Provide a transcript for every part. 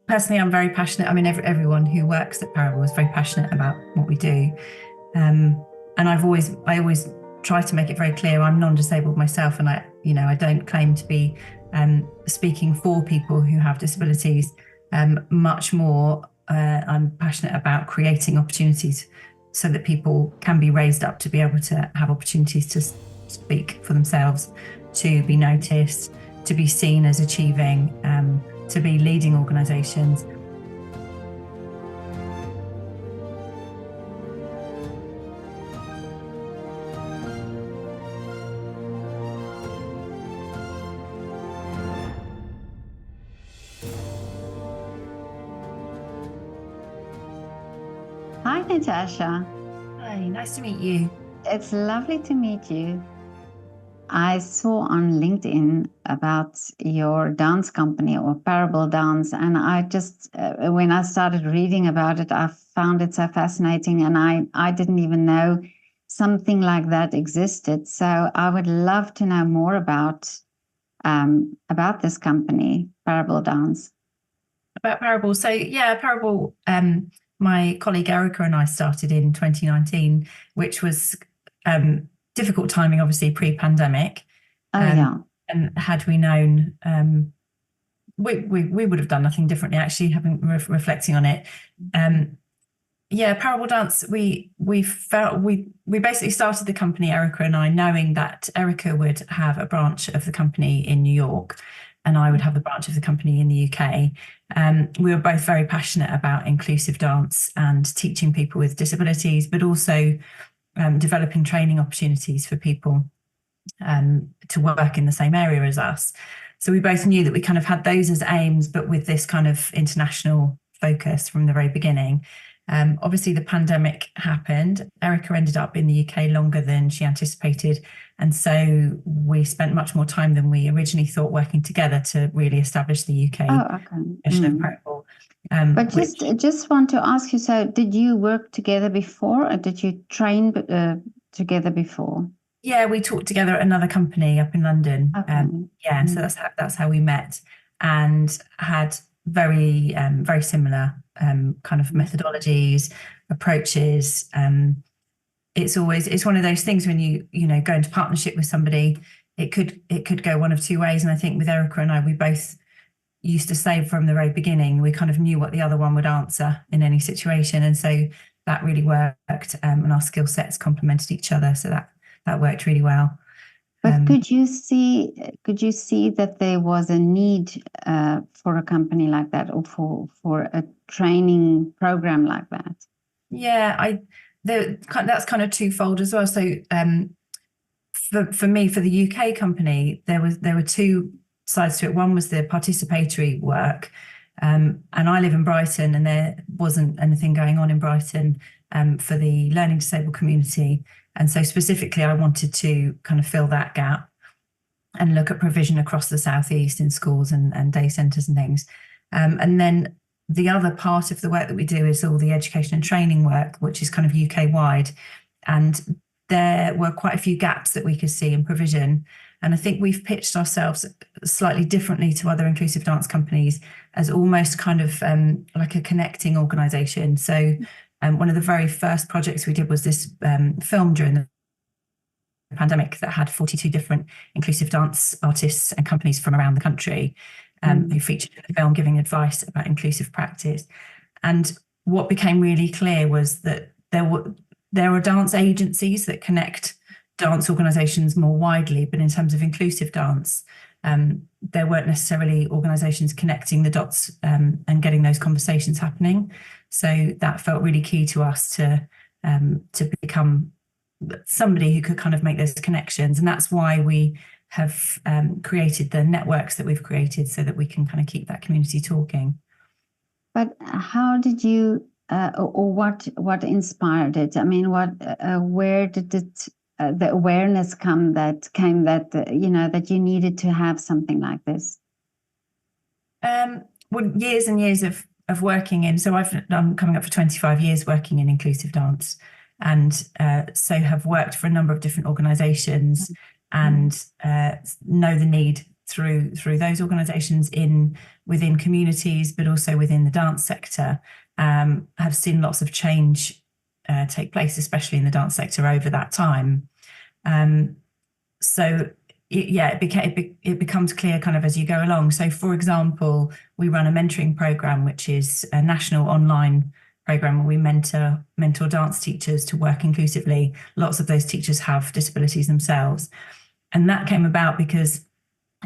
personally, I'm very passionate. I mean, everyone who works at Parable is very passionate about what we do. And I always try to make it very clear I'm non-disabled myself, and I don't claim to be speaking for people who have disabilities. Much more, I'm passionate about creating opportunities so that people can be raised up to be able to have opportunities to speak for themselves, to be noticed, to be seen as achieving, to be leading organisations. Hi, Natasha. Hi, nice to meet you. It's lovely to meet you. I saw on LinkedIn about your dance company or Parable Dance, and I just, when I started reading about it, I found it so fascinating, and I didn't even know something like that existed. So I would love to know more about this company, Parable Dance. About Parable. So yeah, Parable, my colleague Erica and I started in 2019, which was difficult timing, obviously pre-pandemic. Oh, yeah. And had we known, we would have done nothing differently, actually, having reflecting on it. Yeah, Parable Dance, we felt we basically started the company, Erica and I, knowing that Erica would have a branch of the company in New York and I would have the branch of the company in the UK. We were both very passionate about inclusive dance and teaching people with disabilities, but also developing training opportunities for people to work in the same area as us. So we both knew that we kind of had those as aims, but with this kind of international focus from the very beginning. Obviously, the pandemic happened. Erica ended up in the UK longer than she anticipated. And so we spent much more time than we originally thought working together to really establish the UK version of Parable. But just want to ask you, so did you work together before, or did you train together before? Yeah, we talked together at another company up in London. Okay. So that's how we met, and had very very similar kind of methodologies, approaches. It's one of those things when you go into partnership with somebody, it could go one of two ways. And I think with Erica and I, we both used to say from the very beginning, we kind of knew what the other one would answer in any situation, and so that really worked. And our skill sets complemented each other, so that worked really well. But could you see that there was a need for a company like that, or for a training program like that? Yeah, that's kind of twofold as well. So for me, for the UK company, there were two sides to it. One was the participatory work, and I live in Brighton, and there wasn't anything going on in Brighton for the learning disabled community. And so specifically, I wanted to kind of fill that gap and look at provision across the southeast in schools and day centres and things. And then the other part of the work that we do is all the education and training work, which is kind of UK wide. And there were quite a few gaps that we could see in provision. And I think we've pitched ourselves slightly differently to other inclusive dance companies as almost kind of like a connecting organisation. So one of the very first projects we did was this film during the pandemic that had 42 different inclusive dance artists and companies from around the country who featured in the film giving advice about inclusive practice. And what became really clear was that there are dance agencies that connect dance organisations more widely, but in terms of inclusive dance, there weren't necessarily organisations connecting the dots and getting those conversations happening. So that felt really key to us to become somebody who could kind of make those connections. And that's why we have created the networks that we've created, so that we can kind of keep that community talking. But how did you, or what inspired it? I mean, where did the awareness came that that you needed to have something like this? Well, years and years of working in. So I'm coming up for 25 years working in inclusive dance, and so have worked for a number of different organisations and know the need through those organisations within communities, but also within the dance sector, have seen lots of change take place, especially in the dance sector over that time. So it becomes clear kind of as you go along. So, for example, we run a mentoring program, which is a national online program where we mentor dance teachers to work inclusively. Lots of those teachers have disabilities themselves, and that came about because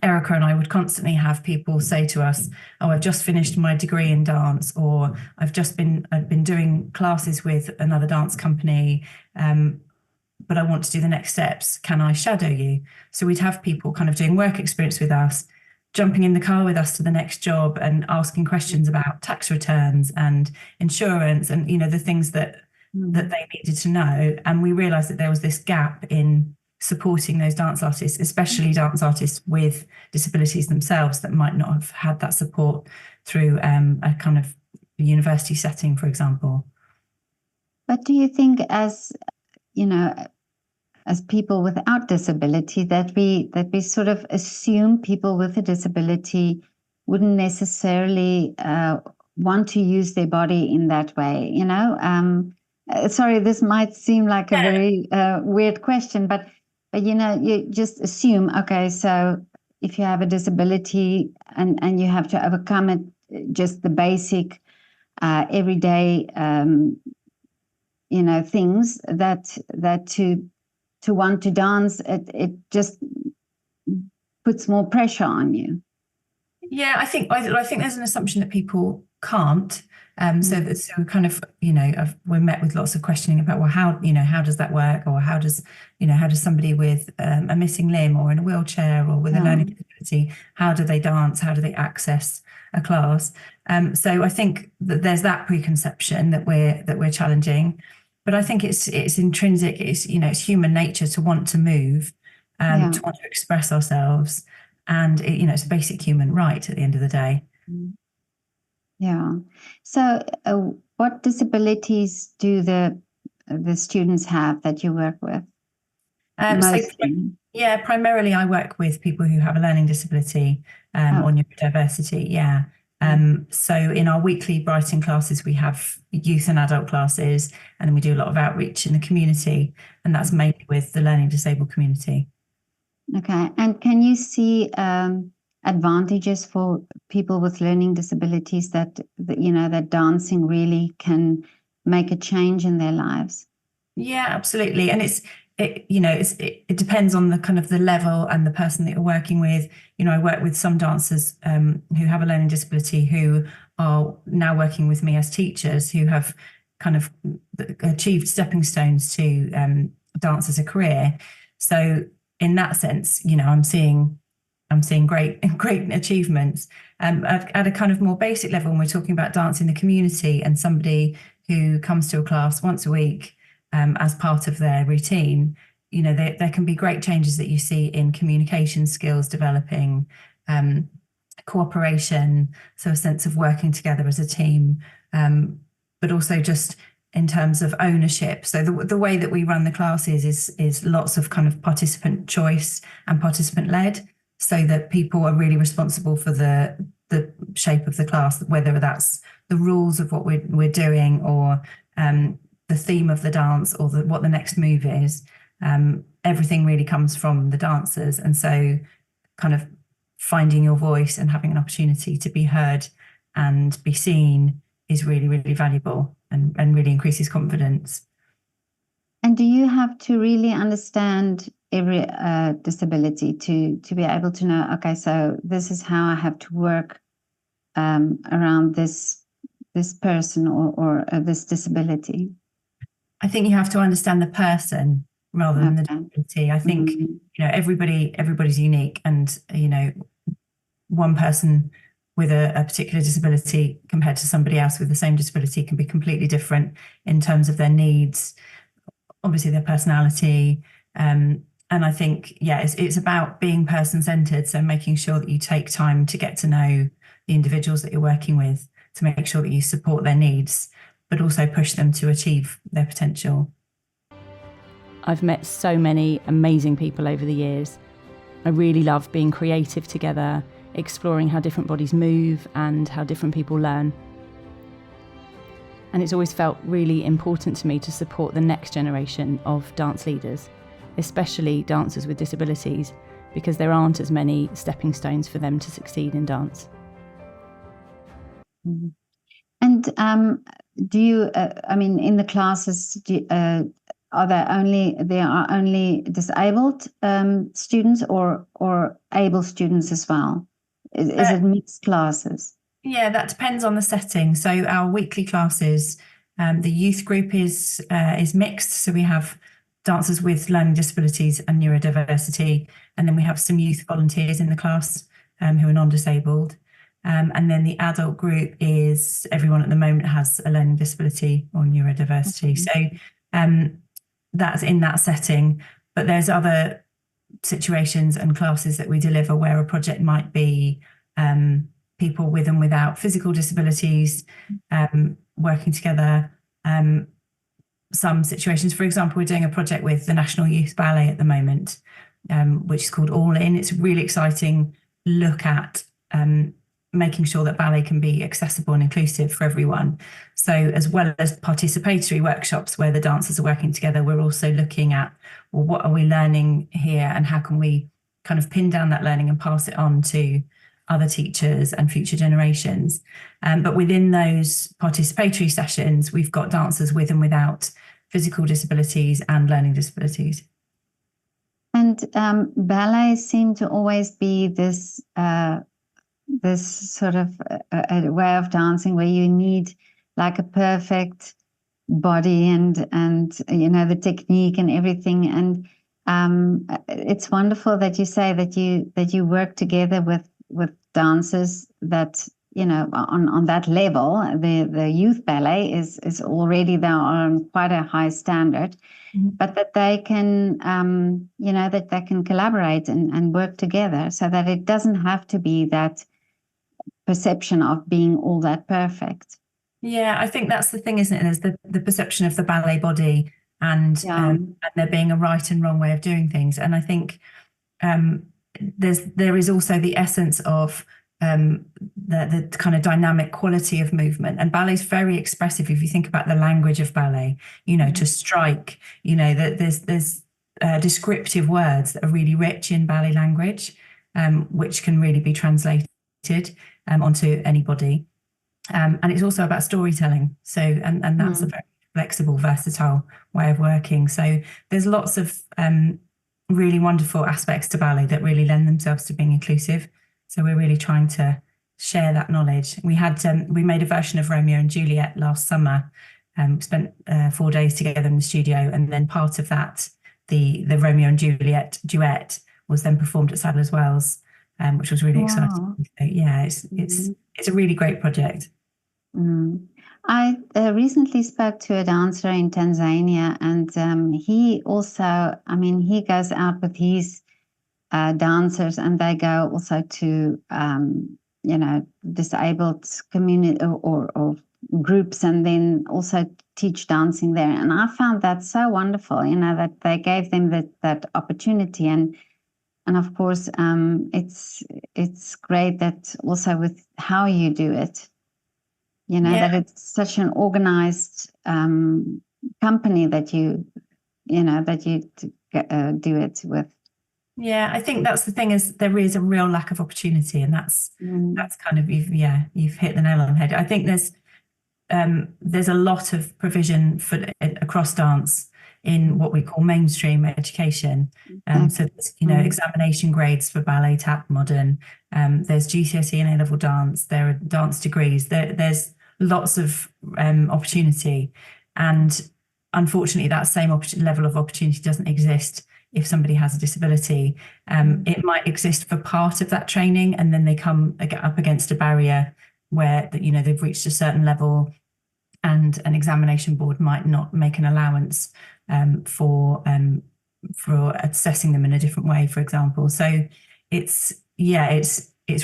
Erica and I would constantly have people say to us, "Oh, I've just finished my degree in dance," or I've been doing classes with another dance company, but I want to do the next steps. Can I shadow you?" So we'd have people kind of doing work experience with us, jumping in the car with us to the next job and asking questions about tax returns and insurance and, the things that they needed to know. And we realized that there was this gap in supporting those dance artists, especially dance artists with disabilities themselves that might not have had that support through a kind of university setting, for example. But do you think, as people without disability, that we sort of assume people with a disability wouldn't necessarily want to use their body in that way? Sorry, this might seem like a very weird question, but you just assume, okay, so if you have a disability and you have to overcome it, just the basic everyday things that to want to dance, it just puts more pressure on you. Yeah, I think there's an assumption that people can't. So kind of, we're met with lots of questioning about, well, how does that work? Or how does somebody with a missing limb or in a wheelchair or with a learning disability, how do they dance? How do they access a class? So I think that there's that preconception that we're challenging. But I think it's intrinsic. It's human nature to want to move, to want to express ourselves, and it's a basic human right at the end of the day. Yeah. So, what disabilities do the students have that you work with? Primarily I work with people who have a learning disability or neurodiversity. Yeah. So in our weekly writing classes, we have youth and adult classes, and then we do a lot of outreach in the community, and that's mainly with the learning disabled community. Okay. And can you see advantages for people with learning disabilities that dancing really can make a change in their lives? Yeah, absolutely. And it depends on the kind of the level and the person that you're working with. I work with some dancers who have a learning disability who are now working with me as teachers, who have kind of achieved stepping stones to dance as a career. So in that sense, I'm seeing great achievements. At a kind of more basic level, when we're talking about dance in the community and somebody who comes to a class once a week as part of their routine, there can be great changes that you see in communication skills developing, cooperation, so a sense of working together as a team, but also just in terms of ownership. So the way that we run the classes is lots of kind of participant choice and participant led, so that people are really responsible for the shape of the class, whether that's the rules of what we're doing or the theme of the dance or what the next move is. Everything really comes from the dancers. And so kind of finding your voice and having an opportunity to be heard and be seen is really, really valuable and really increases confidence. And do you have to really understand every disability to be able to know, okay, so this is how I have to work around this person or this disability? I think you have to understand the person rather than the disability. I think everybody's unique, and one person with a particular disability compared to somebody else with the same disability can be completely different in terms of their needs, obviously their personality. And I think, it's about being person-centered. So making sure that you take time to get to know the individuals that you're working with, to make sure that you support their needs, but also push them to achieve their potential. I've met so many amazing people over the years, I really love being creative together, exploring how different bodies move and how different people learn. And it's always felt really important to me to support the next generation of dance leaders, especially dancers with disabilities, because there aren't as many stepping stones for them to succeed in dance. And do you, in the classes, are there only disabled students or able students as well? Is it mixed classes? Yeah, that depends on the setting. So our weekly classes, the youth group is mixed. So we have dancers with learning disabilities and neurodiversity, and then we have some youth volunteers in the class who are non-disabled. And then the adult group is everyone at the moment has a learning disability or neurodiversity. So that's in that setting. But there's other situations and classes that we deliver where a project might be people with and without physical disabilities working together. Some situations, for example, we're doing a project with the National Youth Ballet at the moment, which is called All In. It's a really exciting look at making sure that ballet can be accessible and inclusive for everyone. So as well as participatory workshops where the dancers are working together, we're also looking at, well, what are we learning here and how can we kind of pin down that learning and pass it on to other teachers and future generations. But within those participatory sessions, we've got dancers with and without physical disabilities and learning disabilities. And ballet seemed to always be this sort of a way of dancing where you need like a perfect body and the technique and everything. And it's wonderful that you say that you work together with dancers that on that level. The youth ballet is already there on quite a high standard, but that they can that they can collaborate and work together so that it doesn't have to be that perception of being all that perfect. Yeah, I think that's the thing, isn't it? There's the perception of the ballet body and there being a right and wrong way of doing things. And I think there is also the essence of the kind of dynamic quality of movement. And ballet is very expressive. If you think about the language of ballet, to strike, that there's descriptive words that are really rich in ballet language, which can really be translated onto anybody. And it's also about storytelling. So, and that's a very flexible, versatile way of working. So there's lots of really wonderful aspects to ballet that really lend themselves to being inclusive. So we're really trying to share that knowledge. We made a version of Romeo and Juliet last summer. Spent 4 days together in the studio, and then part of that, the Romeo and Juliet duet, was then performed at Sadler's Wells, which was really exciting. So, yeah, it's a really great project. I recently spoke to a dancer in Tanzania, and he also, he goes out with his dancers, and they go also to, disabled community or groups, and then also teach dancing there. And I found that so wonderful, that they gave them that opportunity. And of course, it's great that also with how you do it, that it's such an organized company that you do it with. Yeah, I think that's the thing, is there is a real lack of opportunity, and that's kind of you've hit the nail on the head. I think there's a lot of provision for across dance in what we call mainstream education. So there's, examination grades for ballet, tap, modern. There's GCSE and A-level dance. There are dance degrees. There's lots of opportunity, and unfortunately, that same level of opportunity doesn't exist if somebody has a disability. It might exist for part of that training, and then they come up against a barrier where they've reached a certain level, and an examination board might not make an allowance for assessing them in a different way, for example. So it's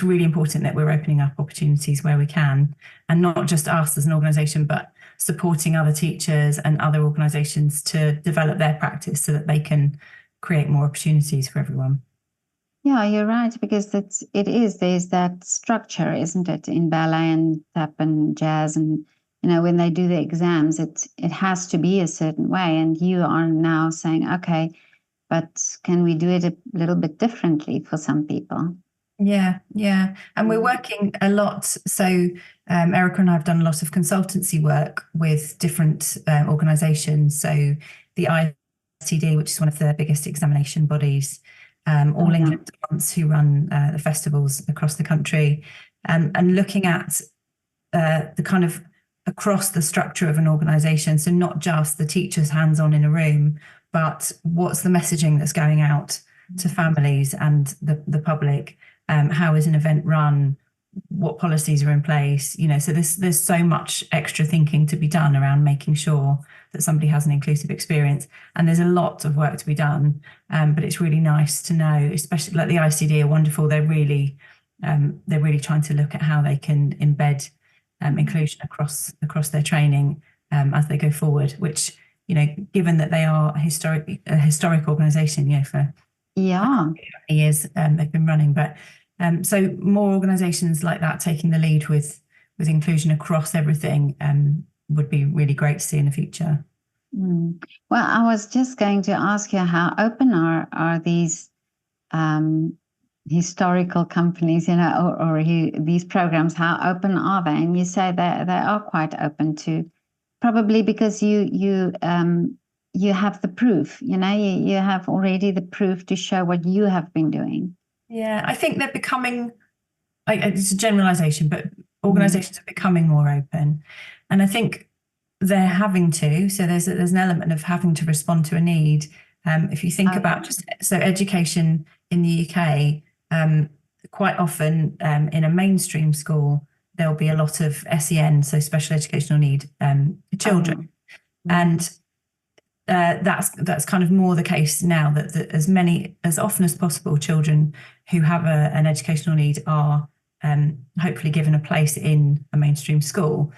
really important that we're opening up opportunities where we can, and not just us as an organisation, but supporting other teachers and other organisations to develop their practice so that they can create more opportunities for everyone. Yeah, you're right, because there's that structure, isn't it, in ballet and tap and jazz, and when they do the exams, it has to be a certain way, and you are now saying, okay, but can we do it a little bit differently for some people? Yeah, yeah. And we're working a lot. So Erica and I have done a lot of consultancy work with different organisations. So the ICD, which is one of the biggest examination bodies, All England Dance, who run the festivals across the country, and looking at the kind of across the structure of an organisation. So not just the teachers hands-on in a room, but what's the messaging that's going out to families and the public. How is an event run? What policies are in place? So there's so much extra thinking to be done around making sure that somebody has an inclusive experience. And there's a lot of work to be done. But it's really nice to know, especially like the ICD are wonderful. They're really trying to look at how they can embed inclusion across their training as they go forward. Which, given that they are a historic organisation, for years they've been running, but so more organisations like that taking the lead with inclusion across everything would be really great to see in the future. Well, I was just going to ask you, how open are these historical companies, or these programs? How open are they? And you say that they are quite open to, probably because you have the proof. You have already the proof to show what you have been doing. Yeah, I think they're becoming, like, it's a generalization, but organizations are becoming more open. And I think they're having to. So there's an element of having to respond to a need. If you think about education in the UK, quite often in a mainstream school, there'll be a lot of SEN, so special educational need children. And that's kind of more the case now, that as often as possible, children who have an educational need are hopefully given a place in a mainstream school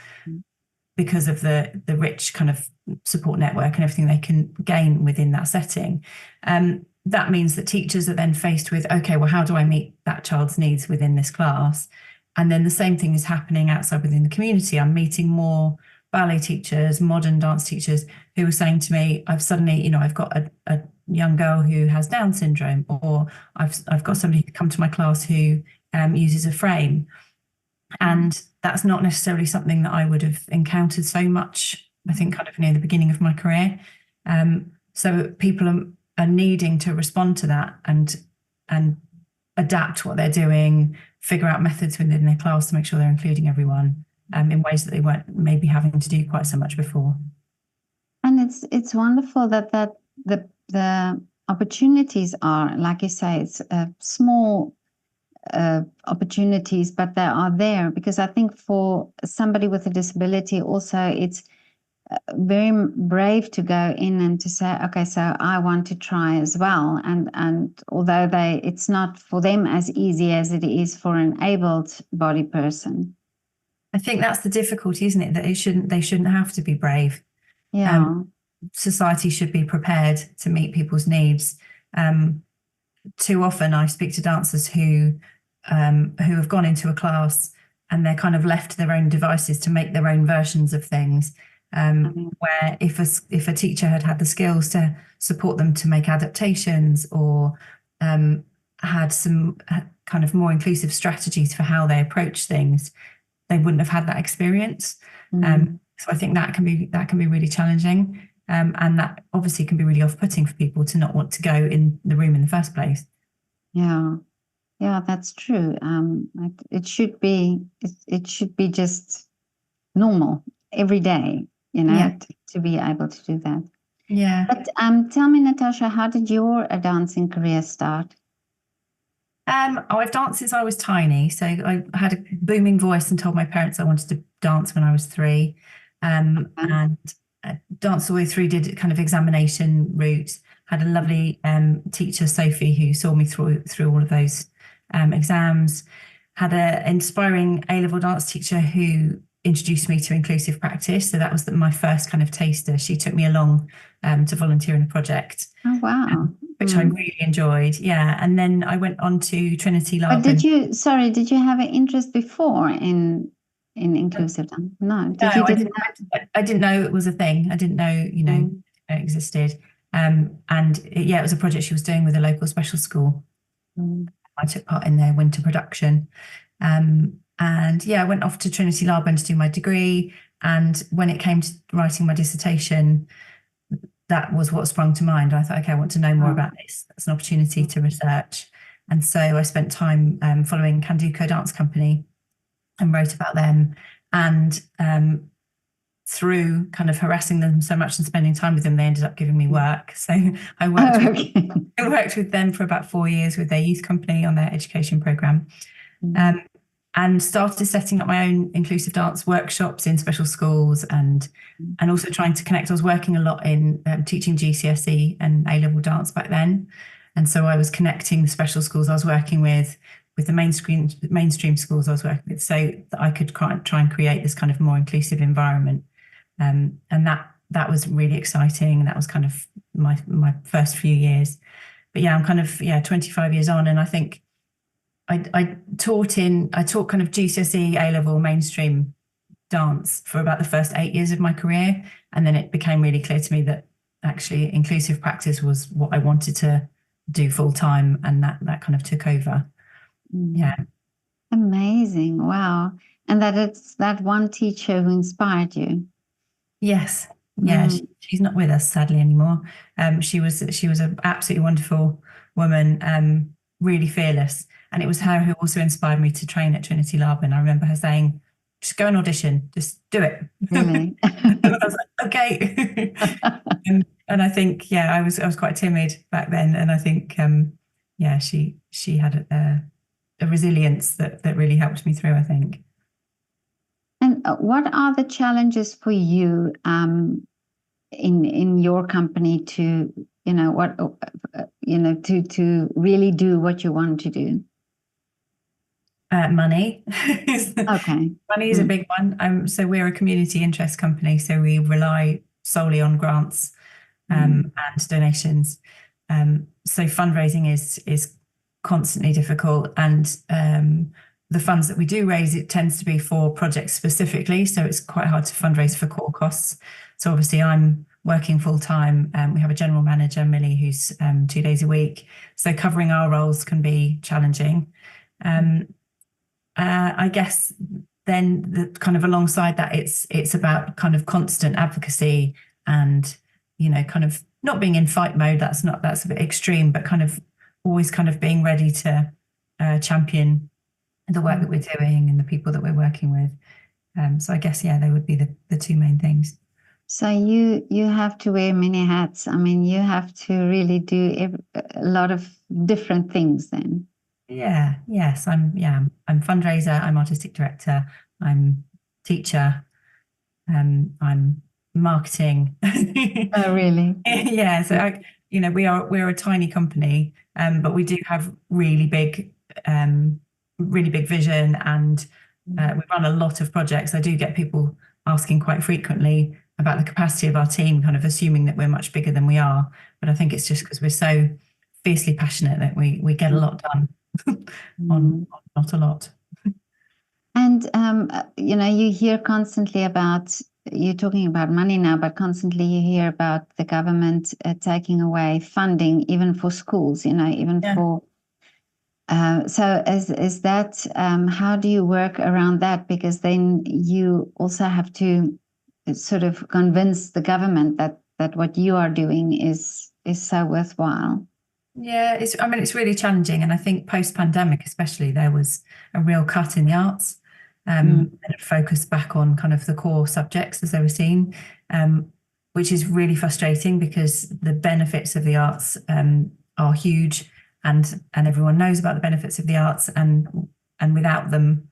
because of the rich kind of support network and everything they can gain within that setting. That means that teachers are then faced with, okay, well, how do I meet that child's needs within this class? And then the same thing is happening outside within the community. I'm meeting more ballet teachers, modern dance teachers who are saying to me, I've got a young girl who has Down syndrome, or I've got somebody who come to my class who uses a frame. And that's not necessarily something that I would have encountered so much, I think, kind of near the beginning of my career. So people are needing to respond to that and adapt what they're doing, figure out methods within their class to make sure they're including everyone in ways that they weren't maybe having to do quite so much before. And it's wonderful that the opportunities are, like you say, it's small opportunities, but they are there, because I think for somebody with a disability also, it's very brave to go in and to say, okay, so I want to try as well. And although it's not for them as easy as it is for an able-bodied person. I think that's the difficulty, isn't it? That they shouldn't have to be brave. Yeah. Society should be prepared to meet people's needs. Too often I speak to dancers who have gone into a class and they're kind of left to their own devices to make their own versions of things. Where if a teacher had the skills to support them to make adaptations, or had some kind of more inclusive strategies for how they approach things, they wouldn't have had that experience. So I think that can be really challenging, and that obviously can be really off-putting for people to not want to go in the room in the first place. Yeah, that's true. It should be just normal every day, to be able to do that. Yeah. But tell me, Natasha, how did your dancing career start? I've danced since I was tiny. So I had a booming voice and told my parents I wanted to dance when I was 3. And danced all the way through, did kind of examination route. Had a lovely teacher, Sophie, who saw me through all of those exams. Had an inspiring A-level dance teacher who introduced me to inclusive practice. So that was my first kind of taster. She took me along to volunteer in a project. Oh, wow. which I really enjoyed. Yeah. And then I went on to Trinity But Laban. did you have an interest before in inclusive dance? No, No, didn't know? I didn't know it was a thing. I didn't know, it existed. It was a project she was doing with a local special school. I took part in their winter production. I went off to Trinity Laban to do my degree. And when it came to writing my dissertation, that was what sprung to mind. I thought, okay, I want to know more about this. That's an opportunity to research. And so I spent time following Canduco Dance Company and wrote about them. And through kind of harassing them so much and spending time with them, they ended up giving me work. So I worked with them for about 4 years with their youth company on their education program. And started setting up my own inclusive dance workshops in special schools and also trying to connect. I was working a lot in teaching GCSE and A-level dance back then. And so I was connecting the special schools I was working with the mainstream schools I was working with, so that I could try and create this kind of more inclusive environment. And that was really exciting. That was kind of my first few years. But yeah, I'm kind of 25 years on, and I think I taught kind of GCSE, A-level, mainstream dance for about the first 8 years of my career. And then it became really clear to me that actually inclusive practice was what I wanted to do full time. And that kind of took over. Yeah. Amazing. Wow. And that it's that one teacher who inspired you. Yes. Yeah. She's not with us sadly anymore. She was an absolutely wonderful woman, really fearless. And it was her who also inspired me to train at Trinity Laban. I remember her saying, just go and audition, just do it. Really? I was like, okay. and I think, I was quite timid back then. And I think, she had a resilience that really helped me through, I think. And what are the challenges for you in your company to, to really do what you want to do? Money. Okay. Money is a big one. So we're a community interest company, so we rely solely on grants and donations. So fundraising is constantly difficult, and the funds that we do raise, it tends to be for projects specifically. So it's quite hard to fundraise for core costs. So obviously I'm working full time. We have a general manager, Millie, who's 2 days a week. So covering our roles can be challenging. I guess then the kind of alongside that, it's about kind of constant advocacy and, kind of not being in fight mode. That's a bit extreme, but kind of always kind of being ready to champion the work that we're doing and the people that we're working with. So I guess, they would be the two main things. So you have to wear many hats. I mean, you have to really do a lot of different things then. Yes, I'm fundraiser, I'm artistic director, I'm teacher, I'm marketing. Oh, really? Yeah, so we're a tiny company, but we do have really big vision, and we run a lot of projects. I do get people asking quite frequently about the capacity of our team, kind of assuming that we're much bigger than we are. But I think it's just because we're so fiercely passionate that we get a lot done. on not a lot. And you hear constantly about, you're talking about money now, but constantly you hear about the government taking away funding even for schools, for so is that how do you work around that? Because then you also have to sort of convince the government that what you are doing is so worthwhile. Yeah, it's really challenging. And I think post-pandemic, especially, there was a real cut in the arts and it focused back on kind of the core subjects as they were seen, which is really frustrating because the benefits of the arts are huge, and everyone knows about the benefits of the arts, and without them,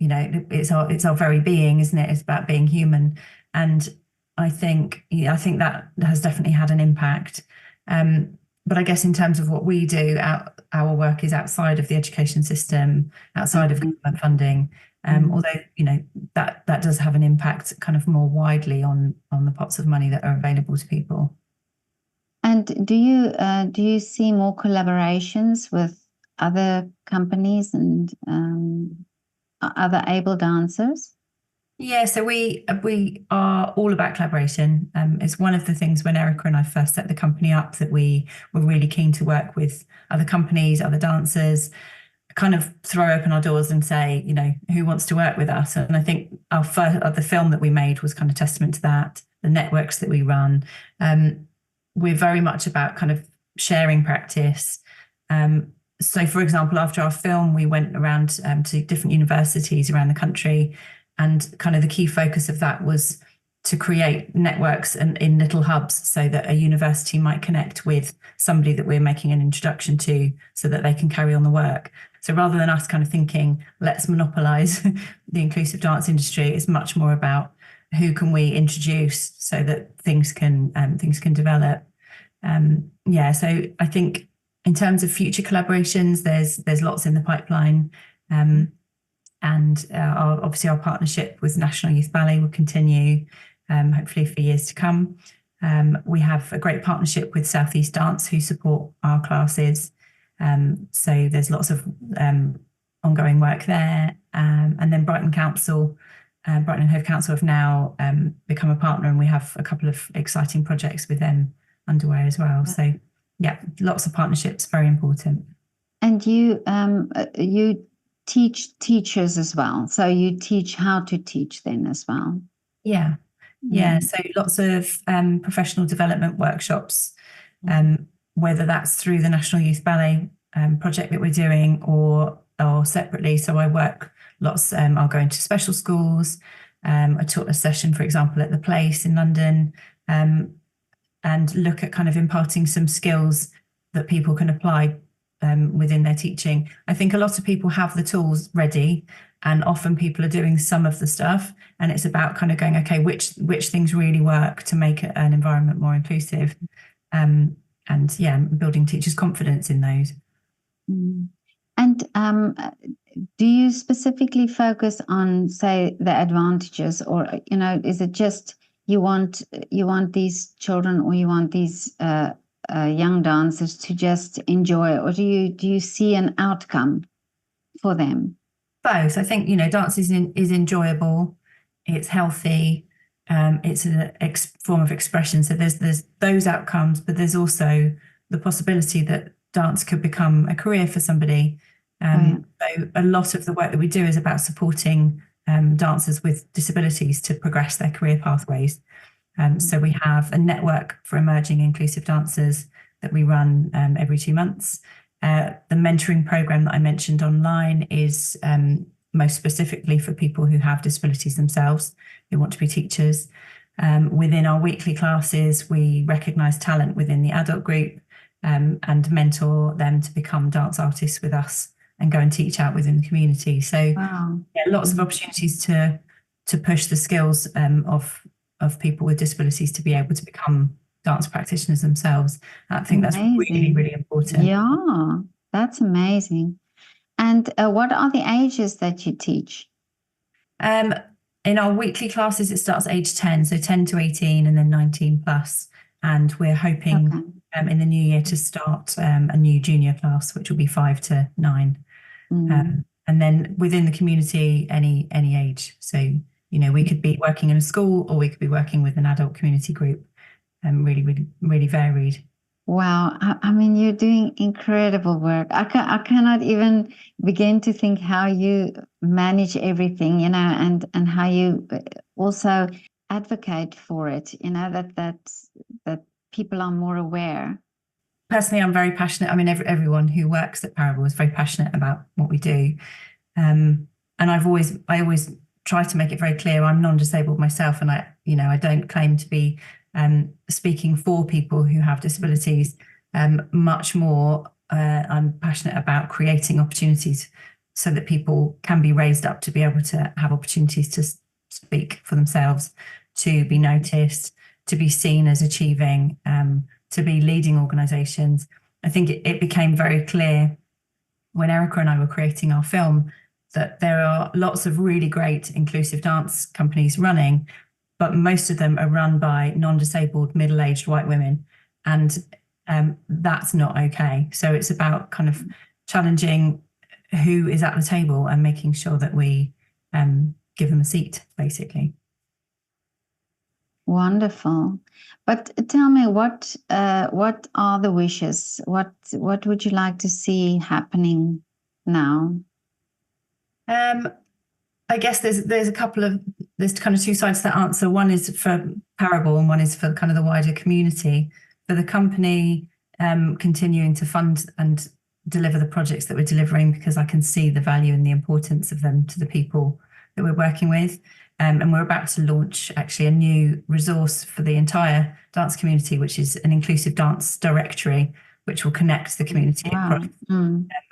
it's our very being, isn't it? It's about being human. And I think that has definitely had an impact. But I guess in terms of what we do, our work is outside of the education system, outside of government funding. Although that does have an impact, kind of more widely on the pots of money that are available to people. And do you see more collaborations with other companies and other able dancers? Yeah, so we are all about collaboration. It's one of the things when Erica and I first set the company up that we were really keen to work with other companies, other dancers, kind of throw open our doors and say, you know, who wants to work with us? And I think the film that we made was kind of testament to that. The networks that we run, we're very much about kind of sharing practice. So, for example, after our film, we went around to different universities around the country. And kind of the key focus of that was to create networks in little hubs so that a university might connect with somebody that we're making an introduction to so that they can carry on the work. So rather than us kind of thinking, let's monopolize the inclusive dance industry, it's much more about who can we introduce so that things can develop. So I think in terms of future collaborations, there's lots in the pipeline. And obviously our partnership with National Youth Ballet will continue, hopefully for years to come. We have a great partnership with Southeast Dance who support our classes. So there's lots of ongoing work there. And then Brighton and Hove Council have now become a partner, and we have a couple of exciting projects with them underway as well. So yeah, lots of partnerships, very important. And you teach teachers as well. So you teach how to teach then as well. Yeah. So lots of professional development workshops, whether that's through the National Youth Ballet project that we're doing or separately. So I work lots. I'll go into special schools. I taught a session, for example, at the Place in London, and look at kind of imparting some skills that people can apply within their teaching. I think a lot of people have the tools ready, and often people are doing some of the stuff, and it's about kind of going, okay, which things really work to make an environment more inclusive, and building teachers' confidence in those. And do you specifically focus on, say, the advantages, or is it just you want these children, or you want these young dancers to just enjoy, or do you see an outcome for them? Both. I think dance is enjoyable, it's healthy, it's a form of expression. So there's those outcomes, but there's also the possibility that dance could become a career for somebody. So a lot of the work that we do is about supporting dancers with disabilities to progress their career pathways. So we have a network for emerging inclusive dancers that we run every 2 months. The mentoring program that I mentioned online is most specifically for people who have disabilities themselves, who want to be teachers. Within our weekly classes, we recognise talent within the adult group and mentor them to become dance artists with us and go and teach out within the community. So lots of opportunities to push the skills of people with disabilities to be able to become dance practitioners themselves. I think that's really, really important. Yeah, that's amazing. And what are the ages that you teach? In our weekly classes, it starts age 10, so 10 to 18 and then 19 plus. And we're hoping in the new year to start a new junior class, which will be 5 to 9. And then within the community, any age. So, we could be working in a school, or we could be working with an adult community group. Really, really, really varied. Wow. I mean, you're doing incredible work. I cannot even begin to think how you manage everything, and how you also advocate for it, that people are more aware. Personally, I'm very passionate. I mean, everyone who works at Parable is very passionate about what we do. And I always try to make it very clear I'm non-disabled myself, and I don't claim to be speaking for people who have disabilities. Much more, I'm passionate about creating opportunities so that people can be raised up to be able to have opportunities to speak for themselves, to be noticed, to be seen as achieving, to be leading organisations. I think it became very clear when Erica and I were creating our film that there are lots of really great inclusive dance companies running, but most of them are run by non-disabled, middle-aged white women. And that's not okay. So it's about kind of challenging who is at the table and making sure that we give them a seat, basically. Wonderful. But tell me, what are the wishes? What would you like to see happening now? I guess there's kind of two sides to that answer. One is for Parable and one is for kind of the wider community. For the company, continuing to fund and deliver the projects that we're delivering, because I can see the value and the importance of them to the people that we're working with. And we're about to launch actually a new resource for the entire dance community, which is an inclusive dance directory, which will connect the community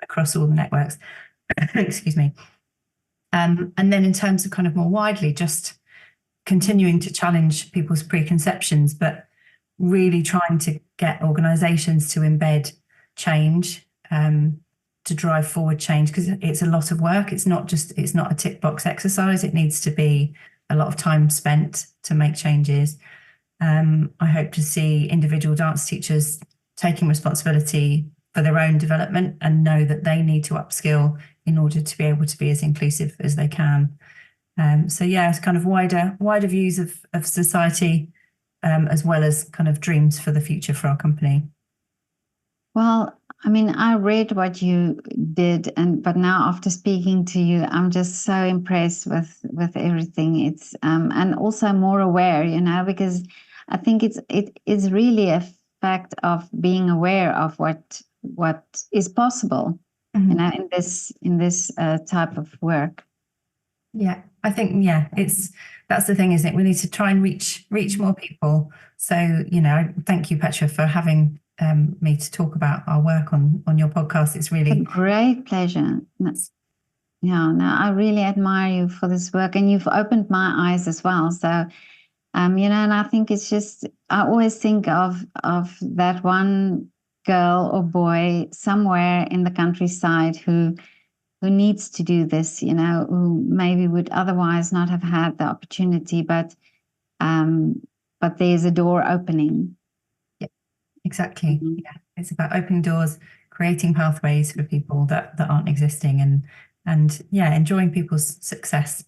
across all the networks. Excuse me. And then in terms of kind of more widely, just continuing to challenge people's preconceptions, but really trying to get organisations to embed change, to drive forward change, because it's a lot of work. It's not a tick box exercise. It needs to be a lot of time spent to make changes. I hope to see individual dance teachers taking responsibility for their own development and know that they need to upskill in order to be able to be as inclusive as they can. So yeah, it's kind of wider views of society, as well as kind of dreams for the future for our company. Well, I mean, I read what you did, but now after speaking to you, I'm just so impressed with everything. It's and also more aware, because I think it is really a fact of being aware of what is possible, in this type of work. Yeah, I think that's the thing, isn't it? We need to try and reach more people. So thank you, Petra, for having me to talk about our work on your podcast. It's really a great pleasure. I really admire you for this work, and you've opened my eyes as well. So, and I think it's just, I always think of that one girl or boy somewhere in the countryside who needs to do this, who maybe would otherwise not have had the opportunity, but there's a door opening. Exactly. Yeah, it's about opening doors, creating pathways for people that aren't existing, and enjoying people's success.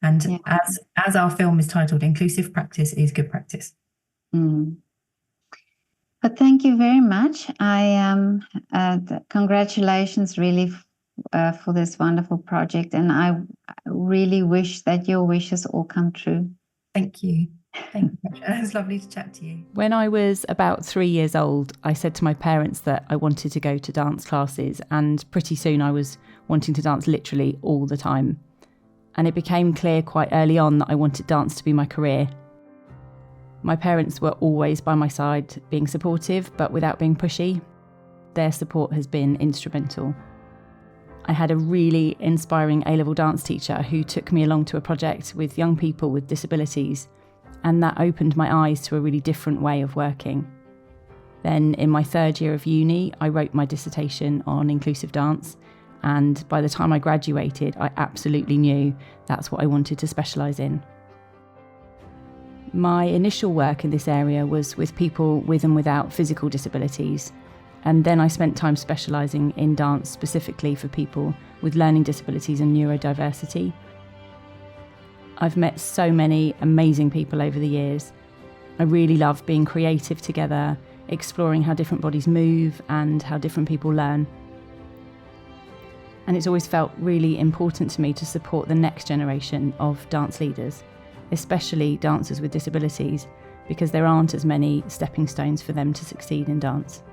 And as our film is titled, inclusive practice is good practice. But thank you very much. Congratulations, really, for this wonderful project, and I really wish that your wishes all come true. Thank you. Thank you, Petra. It was lovely to chat to you. When I was about 3 years old, I said to my parents that I wanted to go to dance classes, and pretty soon I was wanting to dance literally all the time. And it became clear quite early on that I wanted dance to be my career. My parents were always by my side, being supportive, but without being pushy. Their support has been instrumental. I had a really inspiring A-level dance teacher who took me along to a project with young people with disabilities, and that opened my eyes to a really different way of working. Then in my third year of uni, I wrote my dissertation on inclusive dance, and by the time I graduated, I absolutely knew that's what I wanted to specialise in. My initial work in this area was with people with and without physical disabilities, and then I spent time specialising in dance specifically for people with learning disabilities and neurodiversity. I've met so many amazing people over the years. I really love being creative together, exploring how different bodies move and how different people learn. And it's always felt really important to me to support the next generation of dance leaders, especially dancers with disabilities, because there aren't as many stepping stones for them to succeed in dance.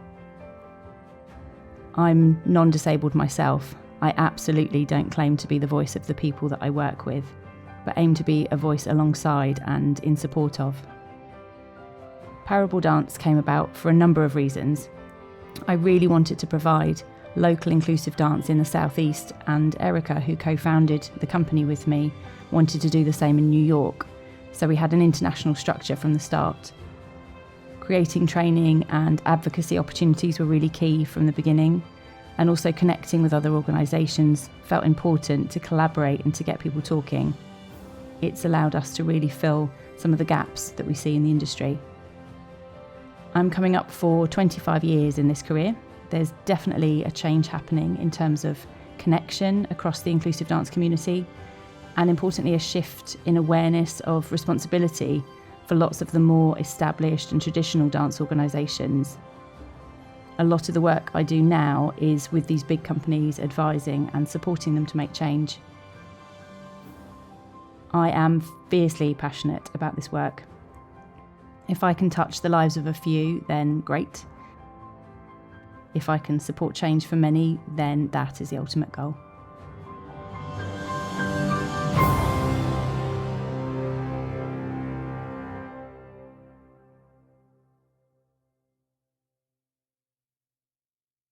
I'm non-disabled myself. I absolutely don't claim to be the voice of the people that I work with, but aim to be a voice alongside and in support of. Parable Dance came about for a number of reasons. I really wanted to provide local inclusive dance in the Southeast, and Erica, who co-founded the company with me, wanted to do the same in New York, so we had an international structure from the start. Creating training and advocacy opportunities were really key from the beginning, and also connecting with other organisations felt important to collaborate and to get people talking. It's allowed us to really fill some of the gaps that we see in the industry. I'm coming up for 25 years in this career. There's definitely a change happening in terms of connection across the inclusive dance community, and importantly, a shift in awareness of responsibility for lots of the more established and traditional dance organisations. A lot of the work I do now is with these big companies, advising and supporting them to make change. I am fiercely passionate about this work. If I can touch the lives of a few, then great. If I can support change for many, then that is the ultimate goal.